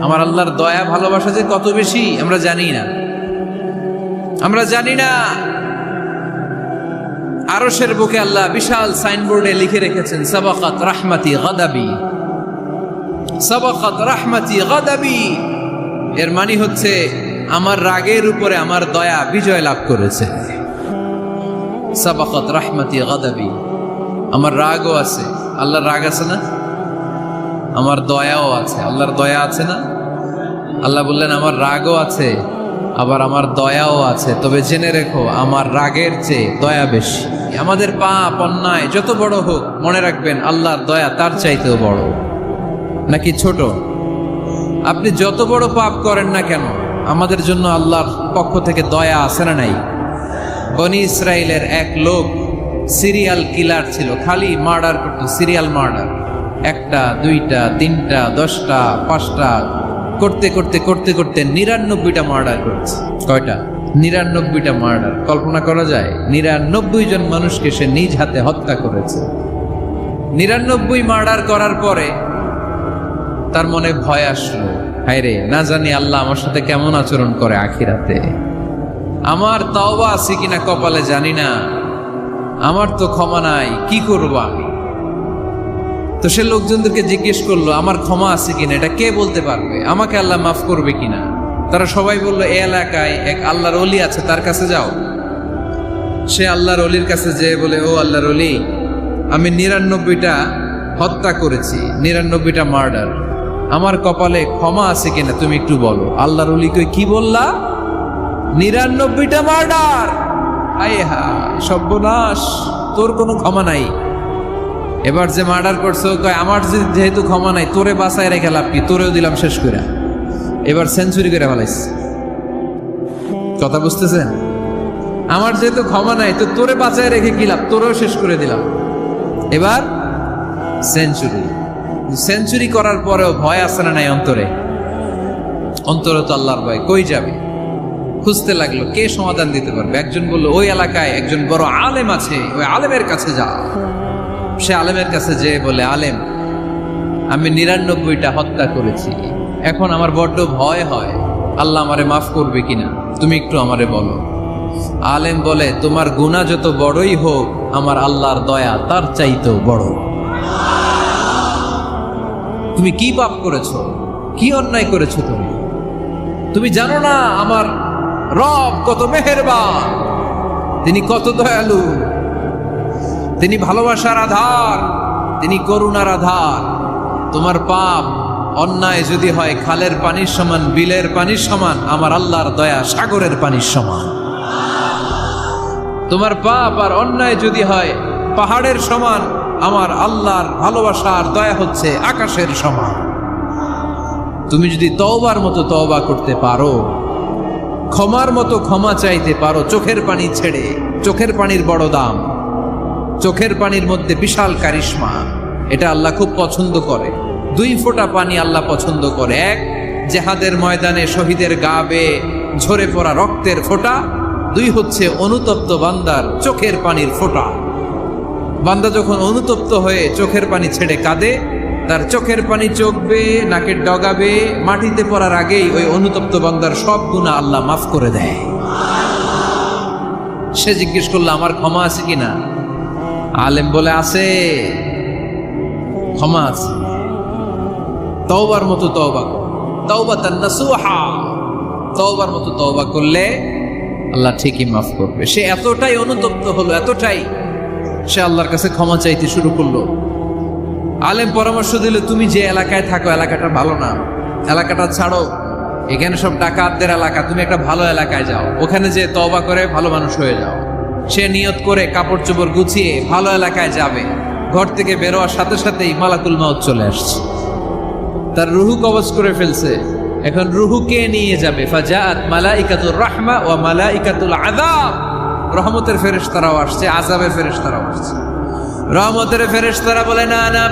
আমার আল্লাহর দয়া ভালোবাসা যে কত বেশি আমরা জানি না, আমরা জানি না। আরশের বুকে আল্লাহ বিশাল সাইনবোর্ডে লিখে রেখেছেন সাবাকাত রাহমাতি গাদাবি, সাবাকাত রাহমাতি গাদাবি। এর মানে হচ্ছে আমার রাগের উপরে আমার দয়া বিজয় লাভ করেছে। সাবাকাত রাহমাতি গাদাবি, আমার রাগও আছে, আল্লাহর রাগ আছে না? আমার দয়াও আছে, আল্লাহর দয়া আছে না? আল্লাহ বললেন আমার রাগও আছে, আবার আমার দয়াও আছে। তবে জেনে রেখো আমার রাগের চেয়ে দয়া বেশি। আমাদের পাপ অন্যায় যত বড় হোক, মনে রাখবেন আল্লাহর দয়া তার চাইতেও বড়। নাকি ছোট? আপনি যত বড় পাপ করেন না কেন, আমাদের জন্য আল্লাহর পক্ষ থেকে দয়া আছে না নাই? বনি ইসরায়েলের এক লোক সিরিয়াল কিলার ছিল, খালি মার্ডার করতো, সিরিয়াল মার্ডার। একটা, দুইটা, তিনটা, 10টা, 5টা করতে করতে করতে করতে 99টা মার্ডার করেছে। কয়টা? 99টা মার্ডার। কল্পনা করা যায়? 99 জন মানুষকে সে নিজ হাতে হত্যা করেছে। 99 মার্ডার করার পরে তার মনে ভয় আসলো, হায়রে না জানি আল্লাহ আমার সাথে কেমন আচরণ করে আখিরাতে। আমার তাওবা আছে কিনা কপালে জানি না, আমার তো ক্ষমা নাই, কি করবো আমি? তো সে লোকজনদেরকে জিজ্ঞেস করলো আমার ক্ষমা আছে কিনা, এটা কে বলতে পারবে? আমাকে আল্লাহ মাফ করবে কিনা? তারা সবাই বললো এই এলাকায় এক আল্লাহর ওলি আছে, তার কাছে যাও। সে আল্লাহর ওলির কাছে যেয়ে বলে, ও আল্লাহর ওলি, আমি 99টা হত্যা করেছি, 99টা মার্ডার, আমার কপালে ক্ষমা আছে কিনা তুমি একটু বলো। আল্লাহর ওলি কই, কি বললা? 99টা মার্ডার? আয় হা সর্বনাশ, তোর কোনো ক্ষমা নাই। এবার যে মার্ডার করছো কয় আমার যেহেতু ক্ষমা নাই, তোরে বাঁচায় রেখে লাভ কি, তোরেও দিলাম শেষ করে। এবার সেঞ্চুরি করে ফেলাইস। কথা বুঝতেছেন? আমার যেহেতু ক্ষমা নাই, তো তোরে বাঁচায় রেখে কি লাভ, তোরেও শেষ করে দিলাম। এবার সেঞ্চুরি। সেঞ্চুরি করার পরেও ভয় আসে না নাই অন্তরে? অন্তরে তো আল্লাহর ভয়, কই যাবে? খুঁজতে লাগলো কে সমাধান দিতে পারবে। একজন বলল ওই এলাকায় একজন বড় আলেম আছে, ওই আলেমের কাছে যা। সে আলেমের কাছে যেয়ে বলে, আলেম, আমি 99টা হত্যা করেছি, এখন আমার বড্ড ভয় হয়, আল্লাহ আমারে মাফ করবে কিনা, তুমি একটু আমারে বলো। আলেম বলে, তোমার গুনাহ যত বড়ই হোক, আমার আল্লাহর দয়া তার চাইতেও বড়। তুমি কি পাপ করেছো, কি অন্যায় করেছো? তুমি জানো না আমার রব কত মেহেরবান, তিনি কত দয়ালু, তিনি ভালোবাসার আধার, তিনি করুণার আধার। তোমার পাপ অন্যায় যদি হয় খালের পানির সমান, বিলের পানির সমান, আমার আল্লাহর দয়া সাগরের পানির সমান। তোমার পাপ আর অন্যায় যদি হয় পাহাড়ের সমান, আমার আল্লাহর ভালোবাসার দয়া হচ্ছে আকাশের সমান। তুমি যদি তওবার মতো তওবা করতে পারো, ক্ষমার মতো ক্ষমা চাইতে পারো, চোখের পানি ছেড়ে, চোখের পানির বড় দাম, চোখের পানির মধ্যে বিশাল কারিশমা, এটা আল্লাহ খুব পছন্দ করে। 2 ফোঁটা পানি আল্লাহ পছন্দ করে। এক, জেহাদের ময়দানে শহীদের গা বেয়ে ঝরে পড়া রক্তের ফোঁটা। 2 হচ্ছে অনুতপ্ত বান্দার চোখের পানির ফোঁটা। বান্দা যখন অনুতপ্ত হয়ে চোখের পানি ছেড়ে কাঁদে, তার চোখের পানি চোখ বেয়ে নাকের ডগা বেয়ে মাটিতে পড়ার আগেই ওই অনুতপ্ত বান্দার সব গুনাহ আল্লাহ মাফ করে দেয়। সে জিজ্ঞেস করলো আমার ক্ষমা আছে কিনা? আলেম বলে আছে, ক্ষমা আছে। তওবার মতো তওবা কর, তাওবাতান নাসুহা, তওবার মতো তওবা করলে আল্লাহ ঠিকই মাফ করবে। সে এতটাই অনুতপ্ত হলো, এতটাই, সে আল্লাহর কাছে ক্ষমা চাইতে শুরু করলো। আলেম পরামর্শ দিল, তুমি যে এলাকায় থাকো এলাকাটা ভালো না, এলাকাটা ছাড়ো, এখানে সব ডাকাতদের এলাকা, তুমি একটা ভালো এলাকায় যাও, ওখানে যে তওবা করে ভালো মানুষ হয়ে যাও। সে নিয়ত করে কাপড় চোপড় গুছিয়ে ভালো এলাকায় যাবে। ঘর থেকে বেরোয়ার সাথে সাথেই মালাকুল মাউত চলে আসছে, তার রুহু কবজ করে ফেলছে। এখন রুহু কে নিয়ে যাবে? ফাজাআত মালাইকাতুর রাহমা ওয়া মালাইকাতুল আযাব। রহমতের ফেরেশতারাও আসছে, আযাবের ফেরেশতারাও আসছে। রহমতের ফেরেশতারা বলে, না না,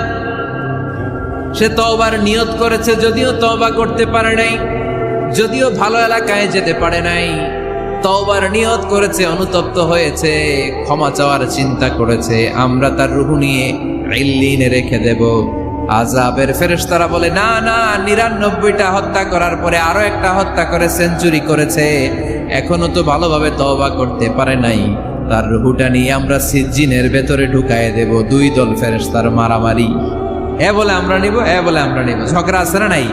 সে তওবার নিয়ত করেছে, যদিও তওবা করতে পারে নাই, যদিও ভালো এলাকায় যেতে পারে নাই, তওবার নিয়ত করেছে, অনুতপ্ত হয়েছে, ক্ষমা চাওয়ার চিন্তা করেছে, আমরা তার রূহ নিয়ে ইল্লিনে রেখে দেব। আযাবের ফেরেশতারা বলে, না না, ৯৯টা হত্যা করার পরে আরো একটা হত্যা করে সেঞ্চুরি করেছে, এখনো তো ভালোভাবে তওবা করতে পারে নাই, তার রুহুটা নিয়ে আমরা সিজ্জিনের ভেতরে ঢুকায় দেব। দুই দল ফেরেশতার মারামারি, এ বলে আমরা নিব, এ বলে আমরা নিব। ঝগড়া আছে না নাই?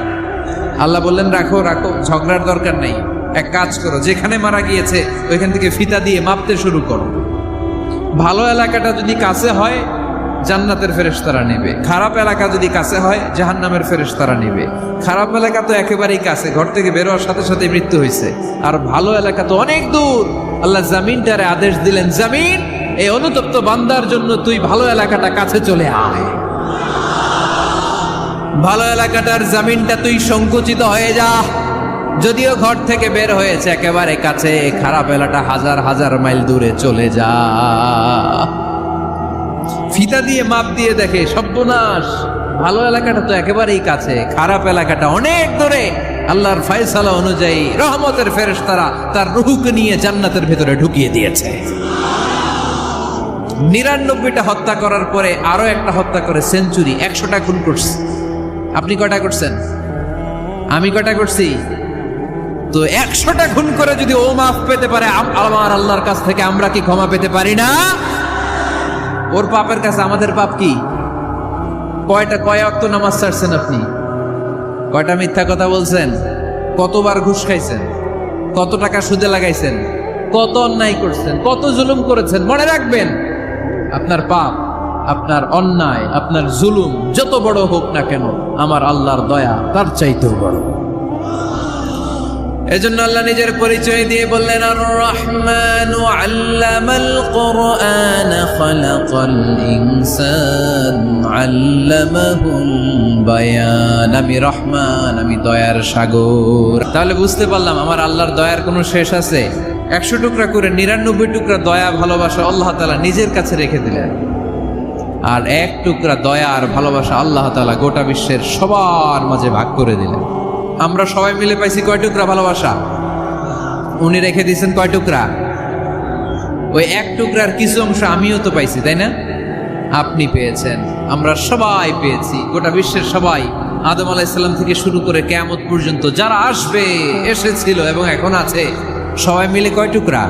আল্লাহ বললেন, রাখো রাখো, ঝগড়ার দরকার নেই। এক কাজ করো, যেখানে মারা গিয়েছে ওইখান থেকে ফিতা দিয়ে মাপতে শুরু করো। ভালো এলাকাটা যদি কাছে হয় জান্নাতের ফেরেশতারা নেবে, খারাপ এলাকা যদি কাছে হয় জাহান্নামের ফেরেশতারা নেবে। খারাপ এলাকা তো একেবারেই কাছে, ঘর থেকে বের হওয়ার সাথে সাথে মৃত্যু হয়েছে। আর ভালো এলাকা তো অনেক দূর। আল্লাহ জামিনটারে আদেশ দিলেন, জামিন, এই অনুতপ্ত বান্দার জন্য তুই ভালো এলাকাটা কাছে চলে আয়। ভালো এলাকাটার জামিনটা তুই সংকুচিত হয়ে যা। যদিও ঘর থেকে বের হয়েছে একেবারে কাছে, খারাপ এলাকাটা হাজার হাজার মাইল দূরে চলে যা। ফিতা দিয়ে মাপ দিয়ে দেখে, সর্বনাশ, ভালো এলাকাটা তো একেবারেই কাছে, খারাপ এলাকাটা অনেক দূরে। আল্লাহর ফয়সালা অনুযায়ী রহমতের ফেরেশতারা তার রূহকে নিয়ে জান্নাতের ভেতরে ঢুকিয়ে দিয়েছে। ৯৯টা হত্যা করার পরে আরো একটা হত্যা করে সেঞ্চুরি, ১০০টা খুন করছে। আপনি কয়টা করছেন? আমি কয়টা করছি? তো ১০০টা খুন করে যদি ও মাফ পেতে পারে আমার আল্লাহর কাছ থেকে, আমরা কি ক্ষমা পেতে পারি না? ওর পাপের কাছে আমাদের পাপ কি? কয় ওয়াক্ত নামাজ ছাড়ছেন আপনি? কয়টা মিথ্যা কথা বলছেন? কতবার ঘুষ খাইছেন? কত টাকা সুদে লাগাইছেন? কত অন্যায় করছেন? কত জুলুম করেছেন? মনে রাখবেন, আপনার পাপ, আপনার অন্যায়, আপনার জুলুম যত বড় হোক না কেন, আমার আল্লাহর দয়া তার চাইতেও বড়। এজন্য আল্লাহ নিজের পরিচয় দিয়ে বললেন, আর রহমানু আল্লামাল কুরআন খালাকাল ইনসান আল্লামাহুল বায়ান। আমি রহমান, আমি দয়ার সাগর। তাহলে বুঝতে পারলাম আমার আল্লাহর দয়ার কোনো শেষ আছে? ১০০ টুকরা করে ৯৯ টুকরা দয়া ভালোবাসা আল্লাহ তাআলা নিজের কাছে রেখে দিলেন, আর ১ টুকরা দয়া আর ভালোবাসা আল্লাহ তাআলা গোটা বিশ্বের সবার মাঝে ভাগ করে দিলেন। আমরা সবাই মিলে পাইছি কয় টুকরা ভালোবাসা? উনি রেখে দিয়েছেন কয় টুকরা? ওই ১ টুকরার কিছু অংশ আমিও তো পাইছি, তাই না? আপনি পেয়েছেন, আমরা সবাই পেয়েছি, গোটা বিশ্বের সবাই, আদম আলাইহিস সালাম থেকে শুরু করে কিয়ামত পর্যন্ত যারা আসবে, এসেছিল এবং এখন আছে, সবাই মিলে কয় টুকরা?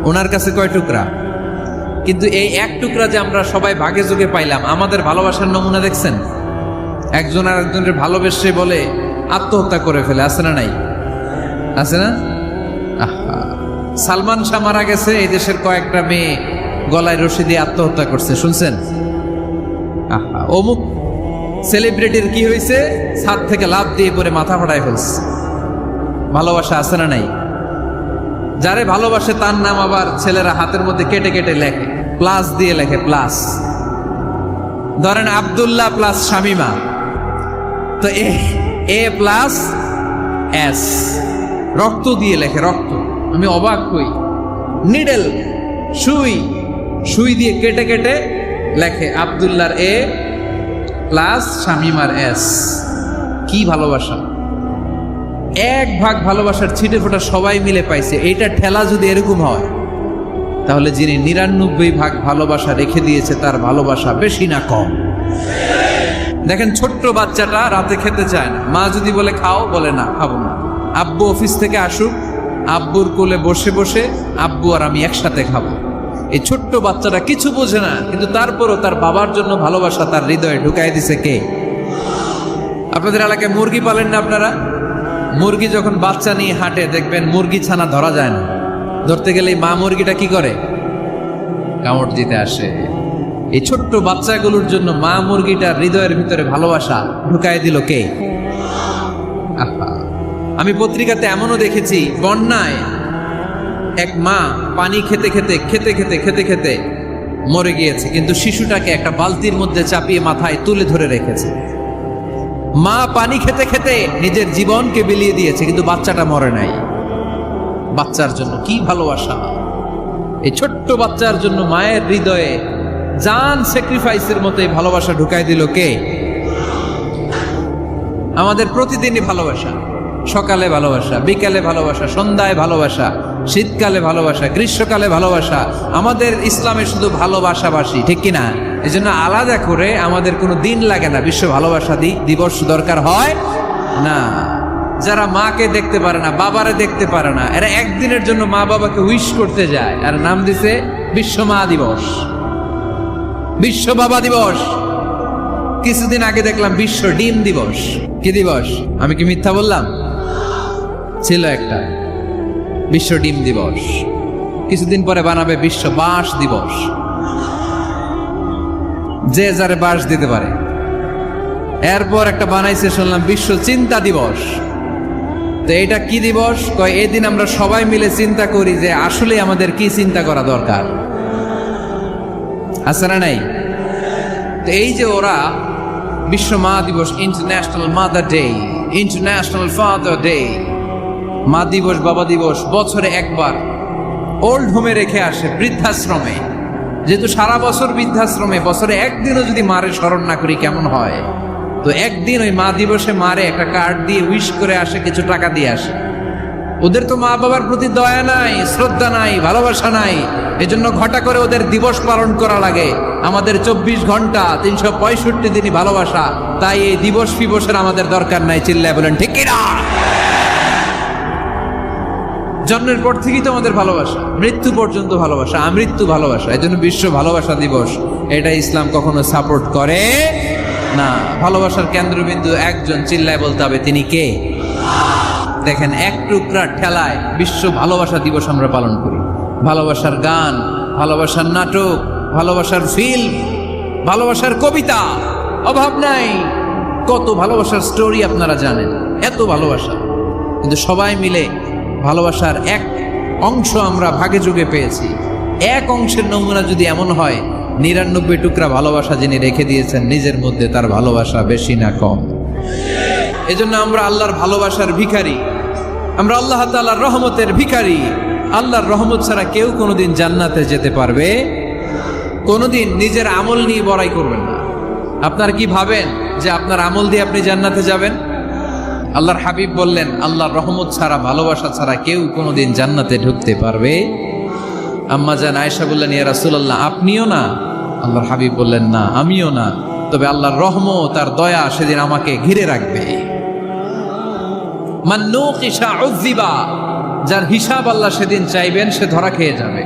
ওনার কাছে কয় টুকরা? কিন্তু এই ১ টুকরা যে আমরা সবাই ভাগে যোগে পাইলাম, আমাদের ভালোবাসার নমুনা দেখছেন? একজন আর একজনের ভালোবেসে বলে আত্মহত্যা করে ফেলে, আছে না নাই? আছে না? সালমান শাহ মারা গেছে, এই দেশের কয়েকটা মেয়ে গলায় রশি দিয়ে আত্মহত্যা করছে, শুনছেন? অমুক সেলিব্রিটির কি হয়েছে, ছাদ থেকে লাফ দিয়ে পরে মাথা ফাটায় ফেলছে। ভালোবাসা আছে না নাই? যারে ভালোবাসে তার নাম আবার ছেলেরা হাতের মধ্যে কেটে কেটে লেখে, প্লাস দিয়ে লেখে, প্লাস। ধরেন আব্দুল্লাহ প্লাস শামিমা, তো এ প্লাস এস, রক্ত দিয়ে লেখে, রক্ত। আমি অবাক হই, নিডেল, সুই দিয়ে কেটে কেটে লেখে আব্দুল্লাহর এ প্লাস শামিমার এস। কি ভালোবাসা! ১ ভাগ ভালোবাসার ছিটে ফোটা সবাই মিলে পাইছে। এইটা ঠেলা যদি এরকম হয়, তাহলে যিনি ৯৯ ভাগ ভালোবাসা রেখে দিয়েছে তার ভালোবাসা বেশি না কম? দেখেন, ছোট্ট বাচ্চাটা রাতে খেতে চায় না, মা যদি বলে খাও, বলে না, খাবো না। আব্বু অফিস থেকে আসুক, আব্বুর কোলে বসে বসে আব্বু আর আমি একসাথে খাবো। এই ছোট্ট বাচ্চাটা কিছু বোঝে না, কিন্তু তারপরও তার বাবার জন্য ভালোবাসা তার হৃদয়ে ঢুকাই দিছে কে? আপনাদের এলাকায় মুরগি পালেন না আপনারা? মুরগি যখন বাচ্চা নিয়ে হাঁটে, দেখবেন মুরগি ছানা ধরা যায় না, ধরতে গেলে মা মুরগিটা কি করে? কামড় দিতে আসে। এই ছোট্ট বাচ্চাগুলোর জন্য মা মুরগিটার হৃদয়ের ভিতরে ভালোবাসা ঢুকাই দিল কে? আমি পত্রিকাতে এমনও দেখেছি, বন্যায় এক মা পানি খেতে খেতে খেতে খেতে খেতে খেতে মরে গিয়েছে, কিন্তু শিশুটাকে একটা বালতির মধ্যে চাপিয়ে মাথায় তুলে ধরে রেখেছে। মা পানি খেতে খেতে নিজের জীবনকে বিলিয়ে দিয়েছে, কিন্তু বাচ্চাটা মরে নাই। বাচ্চার জন্য কি ভালোবাসা! এই ছোট্ট বাচ্চার জন্য মায়ের হৃদয়ে জান স্যাক্রিফাইসের মতো এই ভালোবাসা ঢুকাই দিল কে? আমাদের প্রতিদিনই ভালোবাসা, সকালে ভালোবাসা, বিকালে ভালোবাসা, সন্ধ্যায় ভালোবাসা, শীতকালে ভালোবাসা, গ্রীষ্মকালে ভালোবাসা। আমাদের ইসলামে শুধু ভালোবাসাবাসী, ঠিক কিনা? এই জন্য আলাদা করে আমাদের কোনো দিন লাগে না বিশ্ব ভালোবাসা দিবস দরকার হয় না। যারা মাকে দেখতে পারে না, বাবারে দেখতে পারে না, এরা একদিনের জন্য মা বাবাকে উইশ করতে যায়, আর নাম দিছে বিশ্ব মা দিবস, বিশ্ব বাবা দিবস। কিছুদিন আগে দেখলাম বিশ্ব ডিম দিবস। কি দিবস? আমি কি মিথ্যা বললাম? ছিল একটা বিশ্ব ডিম দিবস। কিছুদিন পরে বানাবে বিশ্ব বাঁশ দিবস, যে যারে বাঁশ দিতে পারে। এরপর একটা বানাইছে শুনলাম বিশ্ব চিন্তা দিবস। তো এটা কি দিবস? কয় এদিন আমরা সবাই মিলে চিন্তা করি যে আসলে আমাদের কি চিন্তা করা দরকার, আছে না নাই? তো এই যে ওরা বিশ্ব মা দিবস, international mother day, international father day, মা দিবস বাবা দিবস বছরে একবার ওল্ড হোমে রেখে আসে, বৃদ্ধাশ্রমে। যেহেতু সারা বছর বৃদ্ধাশ্রমে, বছরে একদিনও যদি মারে স্মরণ না করি কেমন হয়? তো একদিন ওই মা দিবসে মারে একটা কার্ড দিয়ে উইশ করে আসে, কিছু টাকা দিয়ে আসে। ওদের তো মা বাবার প্রতি দয়া নাই, শ্রদ্ধা নাই, ভালোবাসা নাই, এজন্য ঘটা করে ওদের দিবস পালন করা লাগে। আমাদের 24 ঘন্টা 365 দিনই ভালোবাসা, তাই এই দিবস ফিবসের আমাদের দরকার নাই। চিল্লায় বলেন ঠিক কিনা? জন্মের পর থেকেই তো আমাদের ভালোবাসা, মৃত্যু পর্যন্ত ভালোবাসা, আমৃত্যু ভালোবাসা। এই জন্য বিশ্ব ভালোবাসা দিবস, এটা ইসলাম কখনো সাপোর্ট করে না। ভালোবাসার কেন্দ্রবিন্দু একজন, চিল্লায় বলতে হবে তিনি কে? দেখেন, এক টুকরা ঠেলায় বিশ্ব ভালোবাসা দিবস আমরা পালন করি। ভালোবাসার গান, ভালোবাসার নাটক, ভালোবাসার ফিল্ম, ভালোবাসার কবিতা, অভাব নাই। কত ভালোবাসার স্টোরি আপনারা জানেন, এত ভালোবাসা। কিন্তু সবাই মিলে ভালোবাসার এক অংশ আমরা ভাগে যোগে পেয়েছি। এক অংশের নমুনা যদি এমন হয়, 99 টুকরা ভালোবাসা যিনি রেখে দিয়েছেন নিজের মধ্যে, তার ভালোবাসা বেশি না কম? এজন্য আমরা আল্লাহর ভালোবাসার ভিখারি, আমরা আল্লাহ তাআলার রহমতের ভিখারি। আল্লাহর রহমত ছাড়া কেউ কোনোদিন জান্নাতে যেতে পারবে? কোনোদিন নিজের আমল নিয়ে বড়াই করবেন না। আপনার কি ভাবেন যে আপনার আমল দিয়ে আপনি জান্নাতে যাবেন? আল্লাহর হাবিব বললেন, আল্লাহর রহমত ছাড়া, ভালোবাসা ছাড়া কেউ কোনোদিন জান্নাতে ঢুকতে পারবে? আম্মা জান আয়েশা বললেন, ইয়া রাসূলুল্লাহ আপনিও না? আল্লাহর হাবিব বললেন, না আমিও না, তবে আল্লাহর রহমত আর দয়া সেদিন আমাকে ঘিরে রাখবে। মান নুকিশা উযিবা, যার হিসাব আল্লাহ সেদিন চাইবেন সে ধরা খেয়ে যাবে।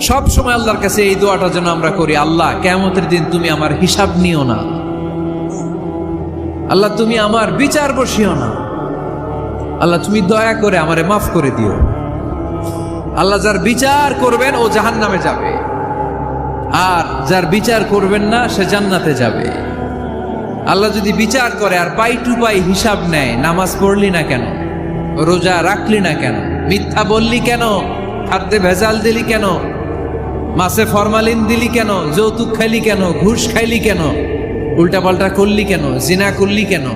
সব সময় আল্লাহর কাছে এই দোয়াটা যেন আমরা করি, আল্লাহ কিয়ামতের দিন তুমি আমার হিসাব নিও না, আল্লাহ তুমি আমার বিচার বসিও না, আল্লাহ তুমি দয়া করে আমারে মাফ করে দিও। আল্লাহ যার বিচার করবেন ও জাহান্নামে যাবে, আর যার বিচার করবেন না সে জান্নাতে যাবে। আল্লাহ যদি বিচার করে আর পাই টু পাই হিসাব নেয়, নামাজ পড়লি না কেন, রোজা রাখলি না কেন, মিথ্যা বললি কেন, খাদ্যে ভেজাল দিলি কেন, মাছে ফরমালিন দিলি কেন, যৌতুক খাইলি কেন, ঘুষ খাইলি কেন, উল্টাপাল্টা করলি কেন, জিনা করলি কেন,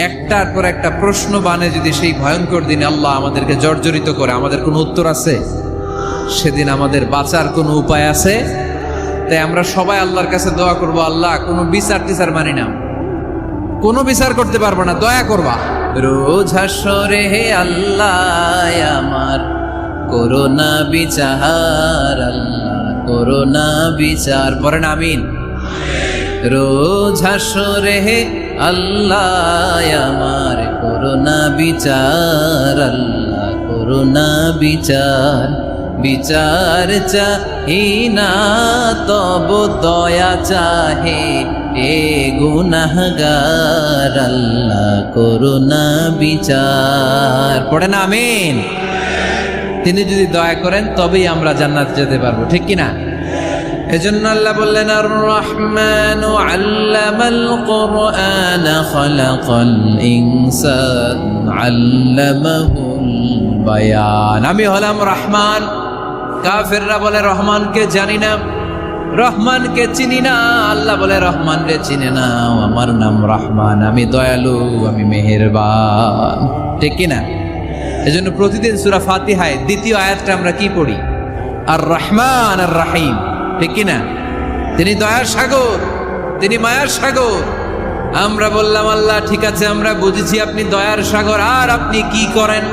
একটার পর একটা প্রশ্ন বানে যদি সেই ভয়ঙ্কর দিনে আল্লাহ আমাদেরকে জর্জরিত করে, আমাদের কোনো উত্তর আছে? সেদিন আমাদের বাঁচার কোনো উপায় আছে? তাই আমরা সবাই আল্লাহর কাছে দোয়া করব, আল্লাহ কোনো বিচার টিচার মানি না, কোনো বিচার করতে পারবো না, দয়া করবা। রোজ হাসরে হে আল্লাহ আমার করোনা বিচার, আল্লাহ করোনা বিচার, পড়েন আমিন। রোজ হাসরে হে আল্লাহ আমার করোনা বিচার, আল্লাহ করোনা বিচার, বিচার চাহি না তব দয়া চাহে এ গুনাহগার, আল্লাহ করোনা বিচার, পড়েন আমিন। তিনি যদি দয়া করেন তবেই আমরা জান্নাত যেতে পারবো, ঠিক কিনা? এজন্য আল্লাহ বললেন, আর রহমানু আল্লামাল কুরআন খালাকাল ইনসান আল্লামাহুল বায়ান। আমি হলাম রহমান। কাফেররা বলে রহমানকে জানি না, রহমানকে চিনি না। আল্লাহ বলে রহমান রে চিনে না, আমার নাম রহমান, আমি দয়ালু, আমি মেহেরবান, ঠিক কিনা? এজন্য প্রতিদিন সূরা ফাতিহায় দ্বিতীয় আয়াতটা আমরা কি পড়ি? আর রহমান আর রাহিম, ঠিক কিনা? তিনি দয়ার সাগর, তিনি মায়ার সাগর। আমরা বললাম, আল্লাহ ঠিক আছে আমরা বুঝেছি আপনি দয়ার সাগর, আর আপনি কি করেন?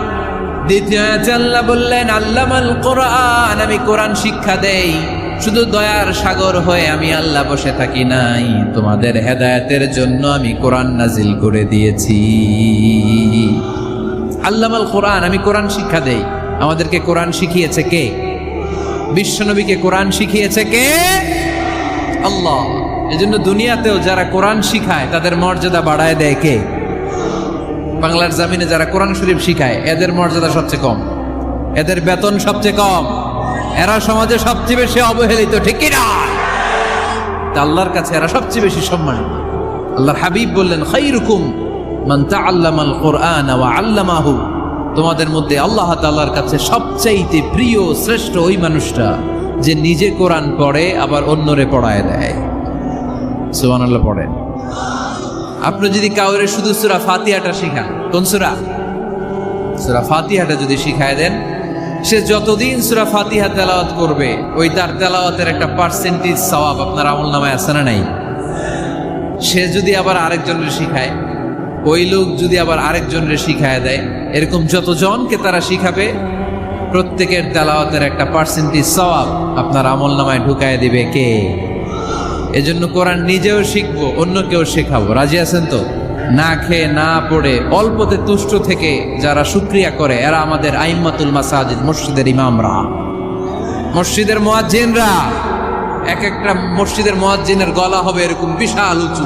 দ্বিতীয় আয়াতে আল্লাহ বললেন, আল্লামাল কোরআন, আমি কোরআন শিক্ষা দেই। শুধু দয়ার সাগর হয়ে আমি আল্লাহ বসে থাকি নাই, তোমাদের হেদায়েতের জন্য আমি কোরআন নাজিল করে দিয়েছি। আল্লামাল কোরআন, আমি কোরআন শিক্ষা দেই। আমাদেরকে কোরআন শিখিয়েছে কে? বিশ্বনবীকে কোরআন শিখিয়েছে কে? আল্লাহ। এজন্য দুনিয়াতেও যারা কোরআন শিখায় তাদের মর্যাদা বাড়ায় দেয় কে? বাংলার জমিনে যারা কোরআন শরীফ শিখায় এদের মর্যাদা সবচেয়ে কম, এদের বেতন সবচেয়ে কম, এরা সমাজে সবচেয়ে বেশি অবহেলিত, ঠিক কি না? আল্লাহর কাছে এরা সবচেয়ে বেশি সম্মানিত। আল্লাহর হাবিব বললেন, খায়রুকুম মান তাআল্লামাল কুরআন ওয়া আল্লামাহু, তোমাদের মধ্যে আল্লাহ তাআলার কাছে সবচাইতে প্রিয় শ্রেষ্ঠ ওই মানুষটা যে নিজে কোরআন পড়ে আবার অন্যরে পড়ায় দেয়। সুবহানাল্লাহ পড়েন। আপনি যদি কাউরে শুধু সূরা ফাতিহাটা শিখান, কোন সূরা? সূরা ফাতিহাটা যদি শিখায় দেন, সে যতদিন সূরা ফাতিহা তেলাওয়াত করবে ওই তার তেলাওয়াতের একটা পার্সেন্টেজ সওয়াব আপনার আমলনামায় আছে না নাই? সে যদি আবার আরেকজনের শিখায়, ওই লোক যদি আবার আরেকজনের শিখায় দেয়, এরকম যতজনকে তারা শিখাবে প্রত্যেকের তেলাওয়াতের একটা পার্সেন্টেজ সওয়াব আপনার আমলনামায় ঢুকায় দিবে কে? এজন্য কোরআন নিজেও শিখবো, অন্যকেও শেখাবো। রাজি আছেন তো? না খেয়ে না পড়ে অল্পতে তুষ্ট থেকে যারা শুকরিয়া করে এরা আমাদের আইম্মাতুল মাসাজিদ, মসজিদের ইমামরা, মসজিদের মুয়াজ্জিনরা। এক একটা মসজিদের মুয়াজ্জিনের গলা হবে এরকম বিশাল উঁচু।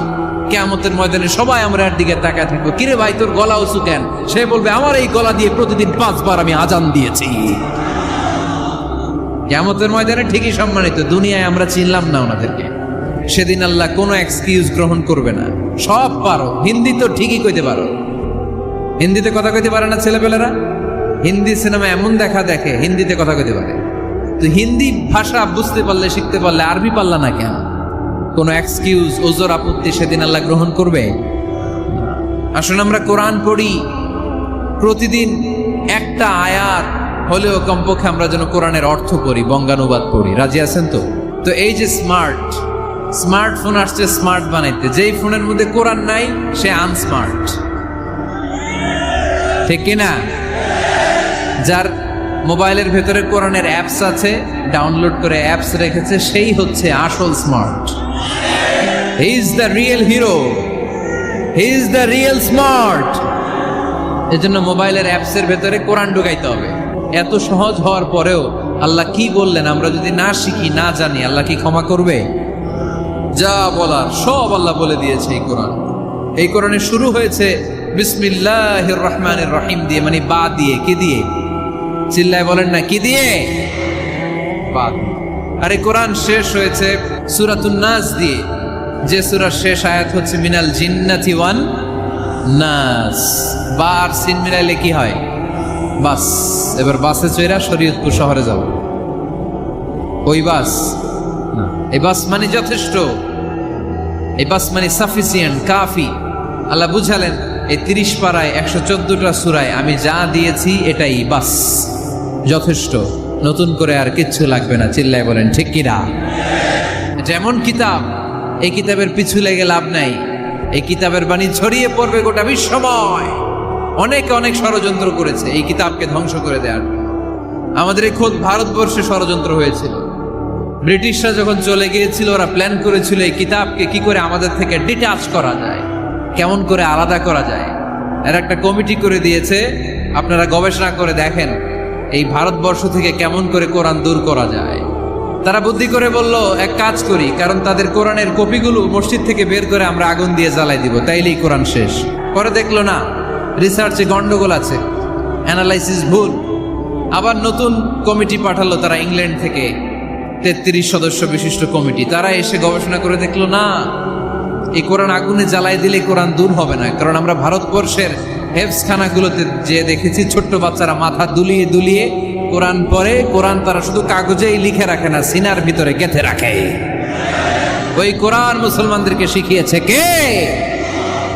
কিয়ামতের ময়দানে সবাই আমরা এর দিকে তাকায় থাকবো, কিরে ভাই তোর গলা উঁচু কেন? সে বলবে, আমার এই গলা দিয়ে প্রতিদিন 5 বার আমি আজান দিয়েছি। কিয়ামতের ময়দানে ঠিকই সম্মানিত, দুনিয়ায় আমরা চিনলাম না ওনাদেরকে। সেদিন আল্লাহ কোনো এক্সকিউজ গ্রহণ করবে না। সব পারো, হিন্দি তো ঠিকই কইতে পারো, হিন্দিতে কথা কইতে পারে না ছেলেপেলেরা? হিন্দি সিনেমা এমন দেখা দেখে হিন্দিতে কথা কইতে পারে। তো হিন্দি ভাষা বুঝতে পারলে, শিখতে পারলে আরবি পারলা না কেন? কোনো এক্সকিউজ, ওজর, আপত্তি সেদিন আল্লাহ গ্রহণ করবে? আসুন আমরা কোরআন পড়ি, প্রতিদিন একটা আয়াত হলেও কমপক্ষে আমরা যেন কোরআনের অর্থ পড়ি, বঙ্গানুবাদ পড়ি। রাজি আছেন তো? তো এই যে স্মার্টফোন আসছে স্মার্ট বানাইতে, যেই ফোনের মধ্যে কোরআন নাই সে আনস্মার্ট, ঠিক কিনা? যার মোবাইলের ভেতরে কোরআনের অ্যাপস আছে, ডাউনলোড করে অ্যাপস রেখেছে, সেই হচ্ছে আসল smart. He is the real hero, he is the real smart. এজন্য মোবাইলের অ্যাপসের ভেতরে কোরআন ঢুকাইতে হবে। এত সহজ হওয়ার পরেও আল্লাহ কি বললেন আমরা যদি না শিখি, না জানি, আল্লাহ কি ক্ষমা করবে? যা বলার সব আল্লাহ বলে দিয়েছে এই কোরআন। এই কোরআনে শুরু হয়েছে বিসমিল্লাহির রহমানির রহিম দিয়ে, মানে বা দিয়ে। কি দিয়ে? চিল্লায় বলেন না, কি দিয়ে? বা। আর এই কোরআন শেষ হয়েছে সূরাতুন নাস দিয়ে, যে সূরার শেষ আয়াত হচ্ছে মিনাল জিন্নাতি ওয়ান নাস। বা আর সিন মিলাইলে কি হয়? বাস। এবার বাসে চড়া শরীয়তপুর শহরে যাব। ওই বাস না, এই বাস মানে যথেষ্ট, এই বাস মানে সাফিসিয়েন্ট, কাফি। আল্লাহ বুঝালেন এই 30 পারায় 114টা সূরায় আমি যা দিয়েছি এটাই বাস, যথেষ্ট, নতুন করে আর কিচ্ছু লাগবে না। চিল্লায় বলেন ঠিক কিনা? যেমন কিতাব, এই কিতাবের পিছু লেগে লাভ নাই। এই কিতাবের বাণী ছড়িয়ে পড়বে গোটা বিশ্বময়। অনেকে অনেক ষড়যন্ত্র করেছে এই কিতাবকে ধ্বংস করে দেওয়ার। আমাদের এই খোদ ভারতবর্ষে ষড়যন্ত্র হয়েছিল। ব্রিটিশরা যখন চলে গিয়েছিল, ওরা প্ল্যান করেছিল এই কিতাবকে কি করে আমাদের থেকে ডিটাচ করা যায়, কেমন করে আলাদা করা যায়। এর একটা কমিটি করে দিয়েছে, আপনারা গবেষণা করে দেখেন এই ভারতবর্ষ থেকে কেমন করে কোরআন দূর করা যায়। তারা বুদ্ধি করে বলল, এক কাজ করি, কারণ তাদের কোরআনের কপিগুলো মসজিদ থেকে বের করে আমরা আগুন দিয়ে জ্বালাই দিব, তাইলেই কোরআন শেষ। পরে দেখলো না, রিসার্চে গন্ডগোল আছে, অ্যানালাইসিস ভুল। আবার নতুন কমিটি পাঠালো তারা ইংল্যান্ড থেকে, 33 সদস্য বিশিষ্ট কমিটি। তারা এসে গবেষণা করে দেখলো না, এই কোরআন আগুনে জ্বালাই দিলে কোরআন দূর হবে না। কারণ আমরা ভারতবর্ষের হেফজখানাগুলোতে যে দেখেছি, ছোট্ট বাচ্চারা মাথা দুলিয়ে দুলিয়ে কোরআন পড়ে। কোরআন তারা শুধু কাগজেই লিখে রাখে না, সিনার ভিতরে গেঁথে রাখে। ওই কোরআন মুসলমানদেরকে শিখিয়েছে কে?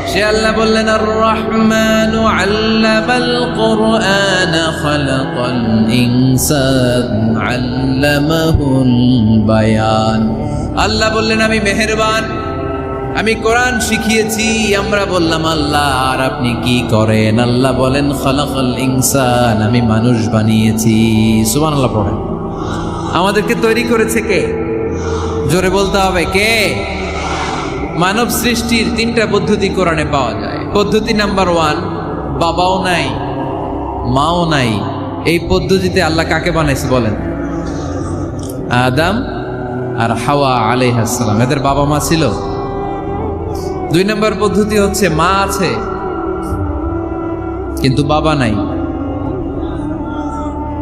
সে আল্লাহ বললেন, আর রহমানু আল্লামাল কুরআন খালাকাল ইনসান আল্লামাহুল বায়ান। আল্লাহ বললেন আমি মেহেরবান, আমি কোরআন শিখিয়েছি। আমরা বললাম আল্লাহ আর আপনি কি করেন? আল্লাহ বলেন খালাকাল ইনসান, আমি মানুষ বানিয়েছি। সুবহানাল্লাহ পড়েন। আমাদেরকে তৈরি করেছে কে? জোরে বলতে হবে কে? মানব সৃষ্টির তিনটা পদ্ধতি কোরআনে পাওয়া যায়। পদ্ধতি নাম্বার 1, বাবাও নাই মাও নাই। এই পদ্ধতিতে আল্লাহ কাকে বানাইছে বলেন? আদম আর হাওয়া আলাইহিস সালাম, এদের বাবা মা ছিল। 2 নম্বর পদ্ধতি হচ্ছে মা আছে কিন্তু বাবা নাই।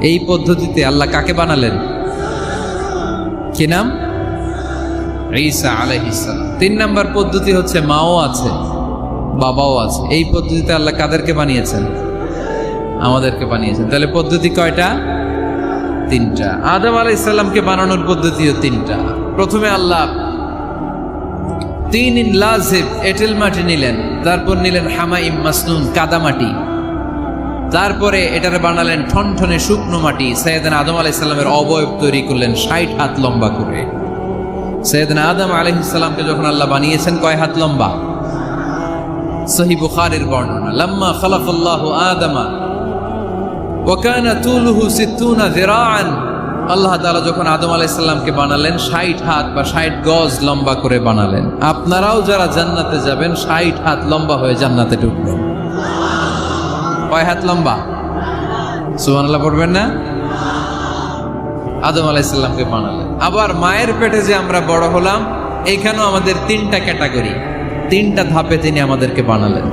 এই পদ্ধতিতে আল্লাহ কাকে বানালেন? কি নাম? ঈসা আলাইহিস সালাম। 3 নম্বর পদ্ধতি হচ্ছে মাও আছে বাবাও আছে। এই পদ্ধতিতে আল্লাহ কাদেরকে বানিয়েছেন? আমাদেরকে বানিয়েছেন। তাহলে পদ্ধতি কয়টা? 3টা। আদম আলাইহিস সালামকে বানানোর পদ্ধতিও 3টা। প্রথমে আল্লাহ 3 লাজিব এঁটেল মাটি নিলেন, তারপর নিলেন হামাইম মাসনুন কাদামাটি, তারপরে এটারে বানালেন ঠনঠনে শুকনো মাটি। সাইয়েদনা আদম আলাইহিস সালামের অবয়ব তৈরি করলেন 60 হাত লম্বা করে। সাইয়েদনা আদম আলাইহিস সালামকে যখন আল্লাহ বানিয়েছেন কয় হাত লম্বা? সহিহ বুখারীর বর্ণনা, লাম্মা খালাকাল্লাহু আদামা ওয়া কানা তুলুহু 60 যিরাআন। আল্লাহ তাআলা যখন আদম আলাইহিস সালামকে বানালেন 60 হাত বা 60 গজ লম্বা করে বানালেন। আপনারাও যারা জান্নাতে যাবেন 60 হাত লম্বা হয়ে জান্নাতে ঢুকবেন। কয় হাত লম্বা? সুবহানাল্লাহ পড়বেন না? আদম আলাইহিস সালামকে বানালেন। আবার মায়ের পেটে যে আমরা বড় হলাম, এইখানেও আমাদের 3টা ক্যাটাগরি, 3টা ধাপে তিনি আমাদেরকে বানালেন।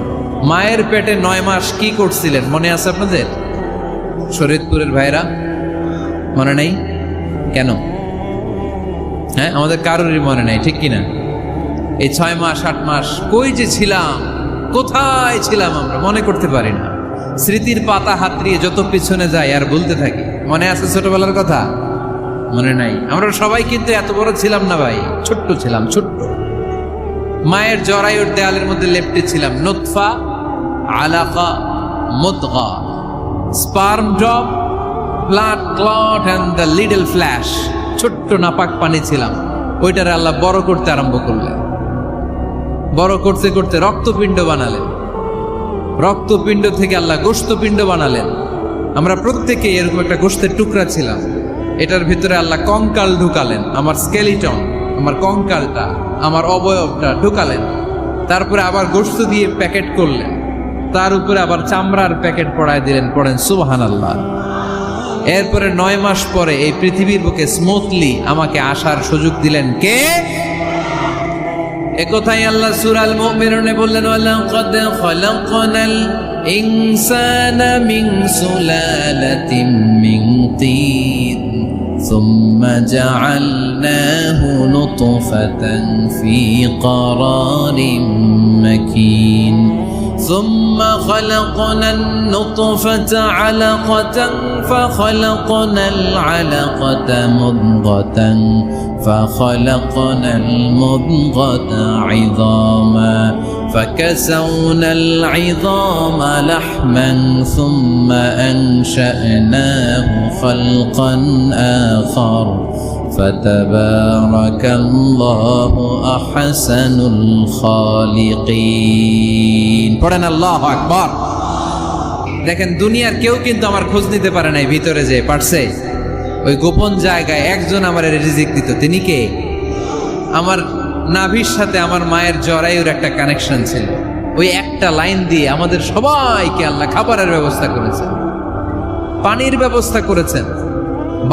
মায়ের পেটে 9 মাস কি করছিলেন মনে আছে আপনাদের? শরীয়তপুরের ভাইরা মনে নেই কেন? হ্যাঁ, আমাদের কারোরই মনে নেই, ঠিক কিনা? এই 6 মাস 8 মাস কই যে ছিলাম, কোথায় ছিলাম আমরা মনে করতে পারি না। স্মৃতির পাতা হাতড়িয়ে যত পিছনে যাই আর বলতে থাকি। মনে আছে ছোটবেলার কথা? মনে নাই। আমরা সবাই কিন্তু এত বড় ছিলাম না ভাই, ছোট্ট ছিলাম, ছোট্ট। মায়ের জরায়ুর দেয়ালের মধ্যে লেপ্টে ছিলাম। নুতফা, আলাকা, মুদগা, sperm drop, blood clot and the little flesh. ছোট্ট নাপাক পানি ছিলাম। ওইটারে আল্লাহ বড় করতে আরম্ভ করলেন। বড় করতে করতে রক্তপিণ্ড বানালেন। রক্তপিণ্ড থেকে আল্লাহ গোশতপিণ্ড বানালেন। আমরা প্রত্যেকে এরকম একটা গোশতের টুকরা ছিলাম। এটার ভিতরে আল্লাহ কঙ্কাল ঢুকালেন, আমার স্কেলিটন, আমার কঙ্কালটা, আমার অবয়বটা ঢুকালেন। তারপরে আবার গোশত দিয়ে প্যাকেট করলেন, তার উপরে আবার চামড়ার প্যাকেট পড়ায় দিলেন। পড়েন সুবহানাল্লাহ। এরপরে 9 মাস পরে এই পৃথিবীর বুকে স্মুথলি আমাকে আসার সুযোগ দিলেন কে? একথাই আল্লাহ সূরা আল মুমিনুনে বললেন, ওয়ালাকাদ খালাকনাল ইনসানা মিন সুলালাতিন মিন তিন সুম্মা জাআলনাহু নুতফাতান ফি ক্বারারিন মাকিন ثم خلقنا النطفة علقة فخلقنا العلقة مضغة فخلقنا المضغة عظاما فكسونا العظام لحما ثم أنشأناه خلقا آخر فتبارك الله أحسن الخالقين। পড়েন আল্লাহু আকবার। দেখেন দুনিয়ার কেউ কিন্তু আমার খোঁজ নিতে পারে নাই ভিতরে, যে পারছে ওই গোপন জায়গায় একজন আমার রিজিক দিত। তিনি কে? আমার নাভির সাথে আমার মায়ের জরায়ুর একটা কানেকশন ছিল। ওই একটা লাইন দিয়ে আমাদের সবাইকে আল্লাহ খাবারের ব্যবস্থা করেছেন, পানির ব্যবস্থা করেছেন,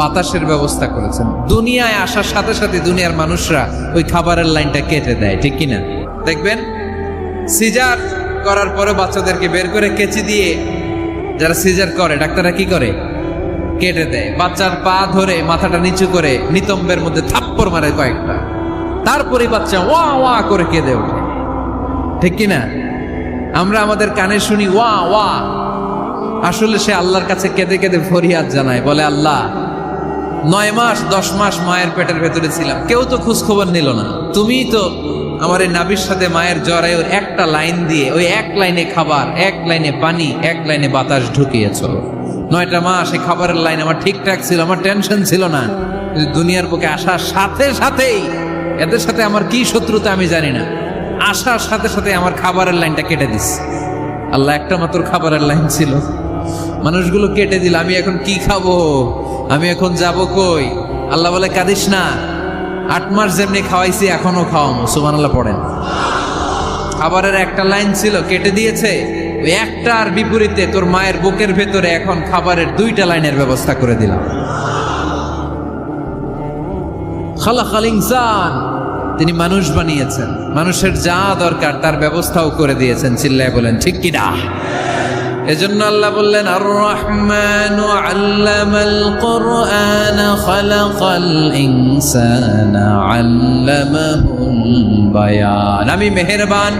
বাতাসের ব্যবস্থা করেছেন। দুনিয়ায় আসার সাথে সাথে দুনিয়ার মানুষরা ওই খাবারের লাইনটা কেটে দেয়, ঠিক কিনা? দেখবেন সিজার করার পরে বাচ্চাদেরকে বের করে কেচি দিয়ে যারা সিজার করে ডাক্তাররা কি করে? কেটে দেয়। বাচ্চার পা ধরে মাথাটা নিচু করে নিতম্বের মধ্যে থাপ্পড় মারে কয়েকটা, তারপরে বাচ্চা ওয়া ওয়া করে কেঁদে ওঠে, ঠিক কিনা? আমরা আমাদের কানে শুনি ওয়া ওয়া, আসলে সে আল্লাহর কাছে কেঁদে কেঁদে ফরিয়াদ জানায়, বলে আল্লাহ 9 মাস 10 মাস মায়ের পেটের ভেতরে ছিলাম, কেউ তো খোঁজ খবর নিল না। তুমিই তো আমার এই নাভির সাথে মায়ের জরায়ুর একটা লাইন দিয়ে ওই এক লাইনে খাবার, এক লাইনে পানি, এক লাইনে বাতাস ঢুকিয়েছ। 9টা মাস এই খাবারের লাইন আমার ঠিকঠাক ছিল, আমার টেনশন ছিল না। দুনিয়ার বুকে আসার সাথে সাথেই, এদের সাথে আমার কি শত্রুতা আমি জানি না, আসার সাথে সাথে আমার খাবারের লাইনটা কেটে দিস। আল্লাহ একটা মাত্র খাবারের লাইন ছিল, মানুষগুলো কেটে দিল। আমি এখন কি খাবো? আমি এখন যাব কই? আল্লাহ বলে কাঁদিস না, 8 মাস যেমনি খাওয়াইছি এখনো খাওয়ামো, সুবহানাল্লাহ পড়েন। খাবারের একটা লাইন ছিল কেটে দিয়েছে, ওই একটার বিপরীতে তোর মায়ের বুকের ভেতরে এখন খাবারের 2টা লাইনের ব্যবস্থা করে দিলাম। খালাকাল ইনসান, তিনি মানুষ বানিয়েছেন, মানুষের যা দরকার তার ব্যবস্থাও করে দিয়েছেন। চিল্লায় বলেন ঠিক কি না? এজন্য আল্লাহ বললেন আর রহমানু আল্লামাল কুরআন খালাকাল ইনসানা আল্লামাহুল বায়ান। আমি মেহেরবান,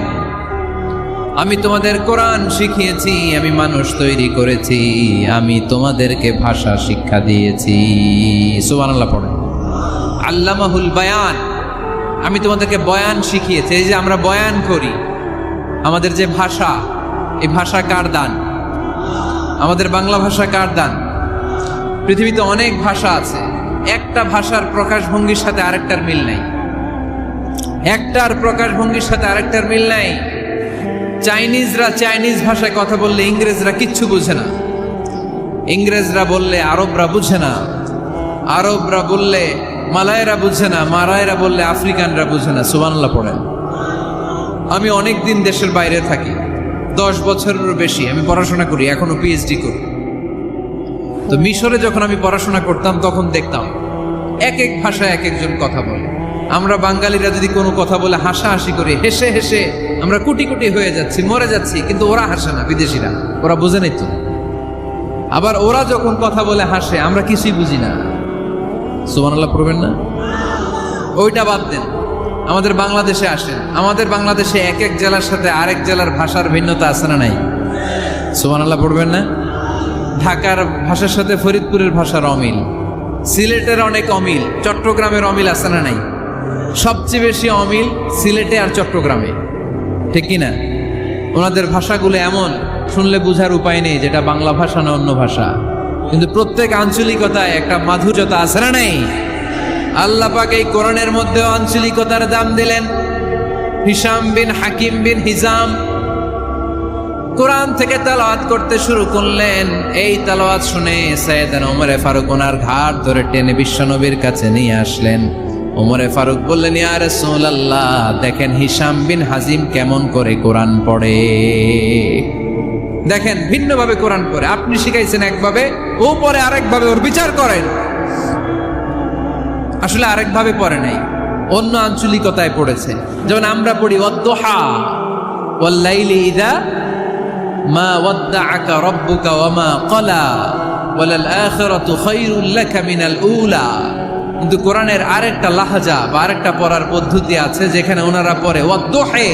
আমি তোমাদের কোরআন শিখিয়েছি, আমি মানুষ তৈরি করেছি, আমি তোমাদেরকে ভাষা শিক্ষা দিয়েছি। সুবহানাল্লাহ পড়েন। আল্লামাহুল বায়ান, আমি তোমাদেরকে বয়ান শিখিয়েছি। এই যে আমরা বয়ান করি, আমাদের যে ভাষা, এই ভাষা কার দান? আমাদের বাংলা ভাষা কার দান? পৃথিবীতে অনেক ভাষা আছে, একটা ভাষার প্রকাশভঙ্গির সাথে আরেকটার মিল নাই। একটার প্রকাশভঙ্গির সাথে আরেকটার মিল নাই। চাইনিজরা চাইনিজ ভাষায় কথা বললে ইংরেজরা কিচ্ছু বুঝে না, ইংরেজরা বললে আরবরা বুঝে না, আরবরা বললে মালায়রা বুঝে না, মারায়রা বললে আফ্রিকানরা বুঝে না। সুবহানাল্লাহ পড়েন। আমি অনেক দিন দেশের বাইরে থাকি, 10 বছরেরও বেশি আমি পড়াশোনা করি, এখনো পিএইচডি করি। তো মিশরে যখন আমি পড়াশোনা করতাম তখন দেখতাম এক এক ভাষায় এক একজন কথা বলে। আমরা বাঙালিরা যদি কোনো কথা বলে হাসাহাসি করি, হেসে হেসে আমরা কুটি কুটি হয়ে যাচ্ছি, মরে যাচ্ছি, কিন্তু ওরা হাসে না, বিদেশিরা, ওরা বুঝে নাই তো। আবার ওরা যখন কথা বলে হাসে, আমরা কিছুই বুঝি না। সুবহানাল্লাহ পড়বেন না? ওইটা বাদ দেন, আমাদের বাংলাদেশে আসেন, আমাদের বাংলাদেশে এক এক জেলার সাথে আরেক জেলার ভাষার ভিন্নতা আছে না নাই? সুবহানাল্লাহ পড়বেন না? ঢাকার ভাষার সাথে ফরিদপুরের ভাষার অমিল, সিলেটের অনেক অমিল, চট্টগ্রামের অমিল আছে না নাই? সবচেয়ে বেশি অমিল সিলেটে আর চট্টগ্রামে, ঠিক কিনা? ওনাদের ভাষাগুলো এমন, শুনলে বুঝার উপায় নেই যেটা বাংলা ভাষা না অন্য ভাষা, কিন্তু প্রত্যেক আঞ্চলিকতায় একটা মাধুর্যতা আছে না নাই? আল্লাহ পাক এই কোরআনের মধ্যে আঞ্চলিকতার দাম দিলেন। হিশাম বিন হাকিম বিন হিজাম কোরআন থেকে তেলাওয়াত করতে শুরু করলেন। এই তেলাওয়াত শুনে সাইয়েদনা ওমরে ফারুক ওনার ঘাড় ধরে টেনে বিশ্বনবীর কাছে নিয়ে আসলেন। ওমরে ফারুক বললেন, ইয়া রাসূলুল্লাহ, দেখেন হিশাম বিন হাজিম কেমন করে কোরআন পড়ে, দেখেন ভিন্নভাবে কোরআন পড়ে। আপনি শিখাইছেন একভাবে, ও পড়ে আরেকভাবে, ওর বিচার করেন। আসলে আরেকভাবে পড়ে নাই, অন্য আঞ্চলিকতায় পড়েছে। যেমন আমরা পড়ি ওয়াদ্দুহা ওয়াল লাইলি ইযা মা ওয়াদ্দাআকা রাব্বুকা ওয়া মা ক্বালা ওয়ালাল আখিরাতু খায়রুল লাকা মিনাল উলা। কিন্তু কোরআনের আরেকটা লাহাজা বা আরেকটা পড়ার পদ্ধতি আছে, যেখানে ওনারা পড়ে ওয়াদ্দুহি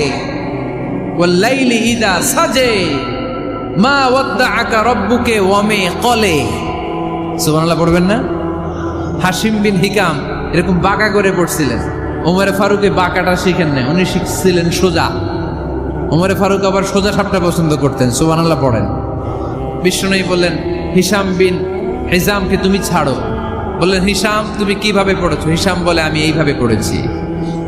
ওয়াল লাইলি ইযা সাজে মা ওয়াদ্দাআকা রাব্বুকা ওয়া মা ক্বালা। সুবহানাল্লাহ পড়বেন না? হাশিম বিন হিকাম এরকম বাঁকা করে পড়ছিলেন। ওমরে ফারুকে বাঁকাটা শিখেন না, উনি শিখছিলেন সোজা। ওমরে ফারুক আবার সোজা সাপটা পছন্দ করতেন। সুবহানাল্লাহ পড়েন। বিশ্বনবী বললেন, হিশাম বিন হিজামকে তুমি ছাড়ো। বললেন, হিশাম তুমি কিভাবে পড়েছো? হিশাম বলে, আমি এইভাবে পড়েছি।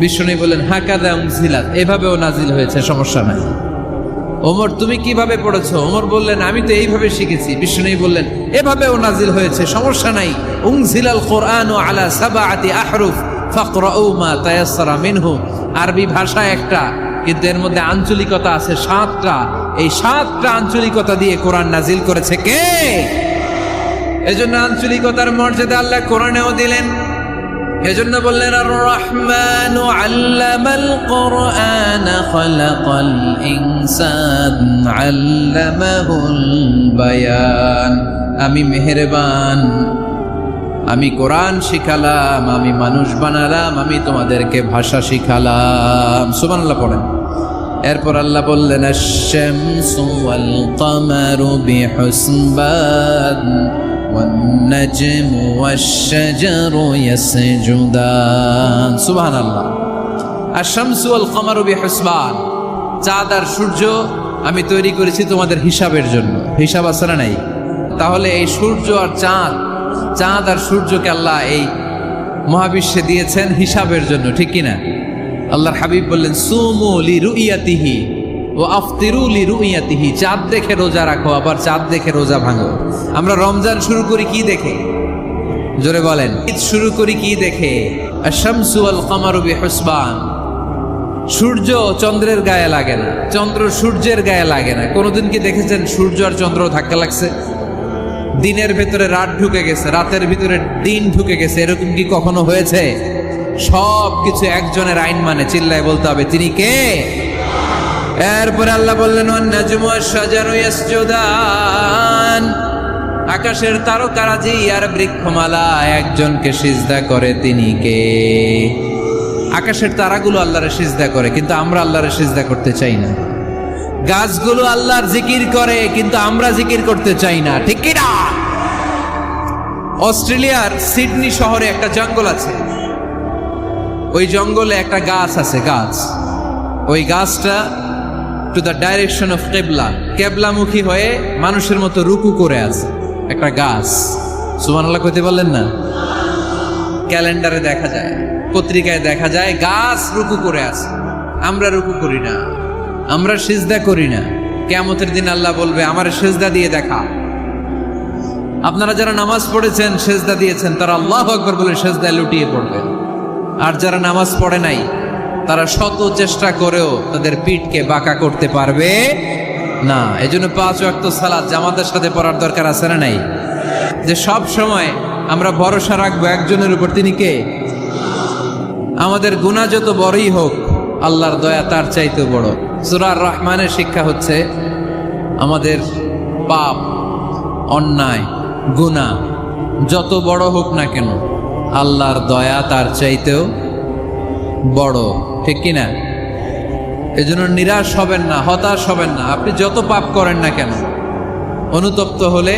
বিশ্বনবী বললেন, হাকাযা উনজিলাত, এভাবেও নাজিল হয়েছে, সমস্যা নাই। ওমর তুমি কিভাবে পড়েছো? ওমর বললেন, আমি তো এইভাবে শিখেছি। বিশ্বনবী বললেন, এভাবেও নাজিল হয়েছে, সমস্যা নাই। উনজিলাল কোরআনু আলা সাবআতি আহরুফ ফাকরাউ মা তায়াসসারা মিনহু। আরবি ভাষা একটা, কিন্তু এর মধ্যে আঞ্চলিকতা আছে 7টা। এই 7টা আঞ্চলিকতা দিয়ে কোরআন নাজিল করেছে কে? এজন্য আঞ্চলিকতার মর্যাদা আল্লাহ কোরআনেও দিলেন। এজন্য বললেন, আর রহমানু আল্লামাল কোরআন খালাকাল ইনসান আল্লামাহুল বায়ান। আমি মেহেরবান, আমি কোরআন শিখালাম, আমি মানুষ বানালাম, আমি তোমাদেরকে ভাষা শিখালাম। সুবহানাল্লাহ পড়েন। এরপর আল্লাহ বললেন, আশ-শামসু ওয়াল কামারু বিহুসবান ওয়ান নাজমু ওয়াশ-শাজারু ইয়াসজুদান। সুবহানাল্লাহ। আশ-শামসু ওয়াল কামারু বিহুসবান, চাঁদ আর সূর্য আমি তৈরি করেছি তোমাদের হিসাবের জন্য। হিসাব আছে না নাই? তাহলে এই সূর্য আর চাঁদ, চাঁদ আর সূর্যকে আল্লাহ এই মহাবিশ্বে দিয়েছেন হিসাবের জন্য, ঠিক কিনা? আল্লাহর হাবিব বললেন, সুমু লিরুইয়াতিহি ওয়া আফতিরু লিরুইয়াতিহি। চাঁদ দেখে রোজা রাখো, আবার চাঁদ দেখে রোজা ভাঙো। আমরা রমজান শুরু করি কি দেখে? জোরে বলেন। ঈদ শুরু করি কি দেখে? আশ-শামসু ওয়াল কামারু বিহুসবান। সূর্য চন্দ্রের গায়ে লাগে না, চন্দ্র সূর্যের গায়ে লাগে না। কোনোদিন কি দেখেছেন সূর্য আর চন্দ্র ধাক্কা লাগছে? দিনের ভেতরে রাত ঢুকে গেছে, রাতের ভিতরে দিন ঢুকে গেছে, এরকম কি কখনো হয়েছে? সব কিছু একজনের আইন মানে, চিল্লায় বলতে হবে তিনি কে। এরপরে আল্লাহ বললেন ওয়ান-নাজমু ওয়াশ-শাজারু ইয়াসজুদান, আকাশের তারকারাজি আর বৃক্ষমালা একজনকে সিজদা করে, তিনি কে? আকাশের তারাগুলো আল্লাহরে সিজদা করে, কিন্তু আমরা আল্লাহরে সিজদা করতে চাই না। গাছগুলো আল্লাহর জিকির করে, কিন্তু আমরা জিকির করতে চাই না, ঠিক কি না? অস্ট্রেলিয়ার সিডনি শহরে একটা জঙ্গল আছে, ওই জঙ্গলে একটা গাছ আছে, গাছ, ওই গাছটা টু দ্য ডাইরেকশন অফ কেবলা, কেবলামুখী হয়ে মানুষের মতো রুকু করে আছে একটা গাছ। সুবহানাল্লাহ কইতে বললেন না? ক্যালেন্ডারে দেখা যায়, পত্রিকায় দেখা যায়, গাছ রুকু করে আছে। আমরা রুকু করি না, আমরা সিজদা করি না। কিয়ামতের দিন আল্লাহ বলবে আমার সিজদা দিয়ে দেখা। আপনারা যারা নামাজ পড়েছেন, সিজদা দিয়েছেন, তারা আল্লাহু আকবার বলে সিজদায় লুটিয়ে পড়বেন। আর যারা নামাজ পড়ে নাই, তারা শত চেষ্টা করেও তাদের পিঠকে বাঁকা করতে পারবে না। এজন্য 5 ওয়াক্ত সালাত জামাতের সাথে পড়ার দরকার আছে না নাই? যে সব সময় আমরা ভরসা রাখবো একজনের উপর, তিনি কে? আমাদের গুনাহ যত বড়ই হোক, আল্লাহর দয়া তার চাইতেও বড়। সূরা আর-রহমানের শিক্ষা হচ্ছে আমাদের পাপ, অন্যায়, গুনাহ যত বড় হোক না কেন, আল্লাহর দয়া তার চাইতেও বড়, ঠিক কিনা? এজন্য নিরাশ হবেন না, হতাশ হবেন না। আপনি যত পাপ করেন না কেন, অনুতপ্ত হলে